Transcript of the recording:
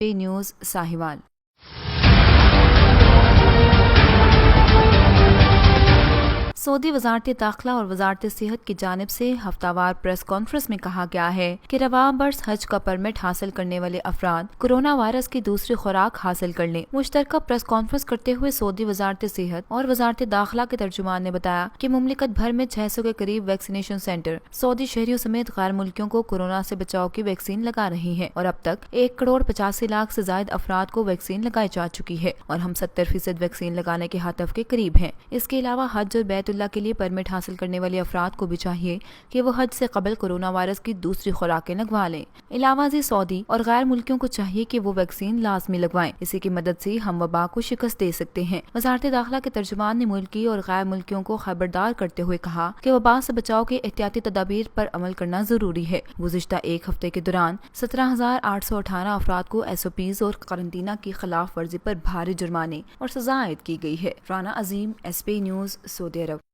P news Sahiwal. سعودی وزارت داخلہ اور وزارت صحت کی جانب سے ہفتہ وار پریس کانفرنس میں کہا گیا ہے کہ رواں برس حج کا پرمٹ حاصل کرنے والے افراد کورونا وائرس کی دوسری خوراک حاصل کر لیں۔ مشترکہ پریس کانفرنس کرتے ہوئے سعودی وزارت صحت اور وزارت داخلہ کے ترجمان نے بتایا کہ مملکت بھر میں 600 کے قریب ویکسینیشن سینٹر سعودی شہریوں سمیت غیر ملکیوں کو کورونا سے بچاؤ کی ویکسین لگا رہی ہیں اور اب تک 1,85,00,000 سے زائد افراد کو ویکسین لگائی جا چکی ہے اور ہم 70% ویکسین لگانے کے ہدف کے قریب ہیں۔ اس کے علاوہ حج اور بیت اللہ کے لیے پرمٹ حاصل کرنے والے افراد کو بھی چاہیے کہ وہ حج سے قبل کورونا وائرس کی دوسری خوراکیں لگوا لیں۔ علاوہ ازیں سعودی اور غیر ملکیوں کو چاہیے کہ وہ ویکسین لازمی لگوائیں۔ اسی کی مدد سے ہم وبا کو شکست دے سکتے ہیں۔ وزارت داخلہ کے ترجمان نے ملکی اور غیر ملکیوں کو خبردار کرتے ہوئے کہا کہ وبا سے بچاؤ کے احتیاطی تدابیر پر عمل کرنا ضروری ہے۔ گزشتہ ایک ہفتے کے دوران 17,818 افراد کو SOPs اور قرنطینہ کی خلاف ورزی پر بھاری جرمانے اور سزا عائد کی گئی ہے۔ رانا عظیم، SP نیوز، سعودی عرب۔